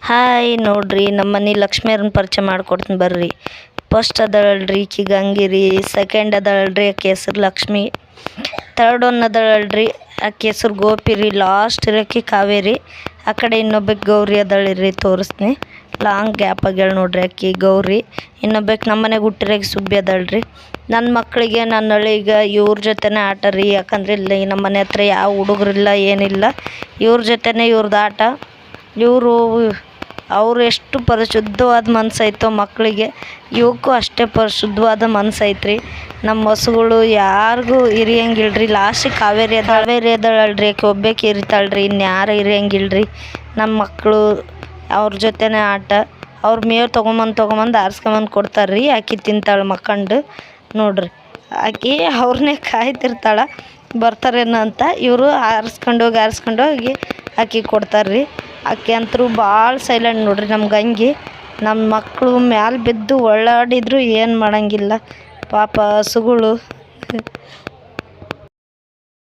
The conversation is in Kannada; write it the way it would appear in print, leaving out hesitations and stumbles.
ಹಾಯ್ ನೋಡ್ರಿ ನಮ್ಮ ಮನೆ ಲಕ್ಷ್ಮಿಯವ್ರನ್ನ ಪರಿಚಯ ಮಾಡ್ಕೊಡ್ತೀನಿ ಬರ್ರಿ. ಫಸ್ಟ್ ಅದಳಲ್ರಿ ಈಕಿ ಗಂಗಿರಿ, ಸೆಕೆಂಡ್ ಅದಳಲ್ರಿ ಆಕೆ ಹೆಸ್ರು ಲಕ್ಷ್ಮಿ, ತರ್ಡ್ ಒನ್ ಅದಳಲ್ರಿ ಆಕೆ ಹೆಸ್ರು ಗೋಪಿ ರೀ, ಲಾಸ್ಟ್ ಇರೋಕಿ ಕಾವೇರಿ. ಆ ಕಡೆ ಇನ್ನೊಬ್ಬಕ್ಕೆ ಗೌರಿ ಅದಳಿರಿ, ತೋರಿಸ್ತೀನಿ. ಲಾಂಗ್ ಗ್ಯಾಪ್ ಆಗ್ಯಾಳ ನೋಡ್ರಿ ಆಕಿ ಗೌರಿ. ಇನ್ನೊಬ್ಬಕ್ಕೆ ನಮ್ಮ ಮನೆಗೆ ಹುಟ್ಟಿರಾಕಿ ಸುಬ್ಬಿ ಅದಳ್ರಿ. ನನ್ನ ಮಕ್ಕಳಿಗೆ ನನ್ನ ಹಳ್ಳಿಗೆ ಇವ್ರ ಜೊತೆನೇ ಆಟ ರೀ. ಯಾಕಂದ್ರೆ ಇಲ್ಲಿ ನಮ್ಮ ಮನೆ ಹತ್ರ ಯಾವ ಹುಡುಗರಿಲ್ಲ ಏನಿಲ್ಲ, ಇವ್ರ ಜೊತೆನೇ ಇವ್ರದ್ದು ಆಟ. ಇವರು ಅವ್ರು ಎಷ್ಟು ಪರಿಶುದ್ಧವಾದ ಮನ್ಸು ಐತೋ ಮಕ್ಕಳಿಗೆ, ಇವಕ್ಕೂ ಅಷ್ಟೇ ಪರಿಶುದ್ಧವಾದ ಮನ್ಸು ಐತ್ರಿ. ನಮ್ಮ ಹಸುಗಳು ಯಾರಿಗೂ ಇರಿಯಂಗಿಲ್ರಿ. ಲಾಸ್ಟಿಗೆ ಕಾವೇರಿ ಅದಳಲ್ರಿ, ಆಕೆ ಒಬ್ಬಾಕಿ ಇರಿತಾಳ್ರಿ, ಇನ್ಯಾರು ಇರಿಯಂಗಿಲ್ರಿ. ನಮ್ಮ ಮಕ್ಕಳು ಅವ್ರ ಜೊತೆನೇ ಆಟ. ಅವ್ರ ಮೇವು ತೊಗೊಂಬಂದು ಆರಿಸ್ಕೊಂಬಂದು ಕೊಡ್ತಾರ್ರಿ. ಆಕೆ ತಿಂತಾಳೆ ಮಕ್ಕಂಡು ನೋಡ್ರಿ. ಆಕೆ ಅವ್ರನ್ನೇ ಕಾಯ್ತಿರ್ತಾಳೆ ಬರ್ತಾರೇನೋ ಅಂತ. ಇವರು ಆರಿಸ್ಕೊಂಡೋಗಿ ಆಕೆ ಕೊಡ್ತಾರ್ರಿ. ಆಕೆ ಅಂತರೂ ಭಾಳ ಸೈಲೆಂಟ್ ನೋಡ್ರಿ ನಮ್ಮ ಗಂಗಿ. ನಮ್ಮ ಮಕ್ಕಳು ಮ್ಯಾಲೆ ಬಿದ್ದು ಒಳ್ಳಾಡಿದ್ರು ಏನು ಮಾಡೋಂಗಿಲ್ಲ ಪಾಪ ಹಸುಗಳು.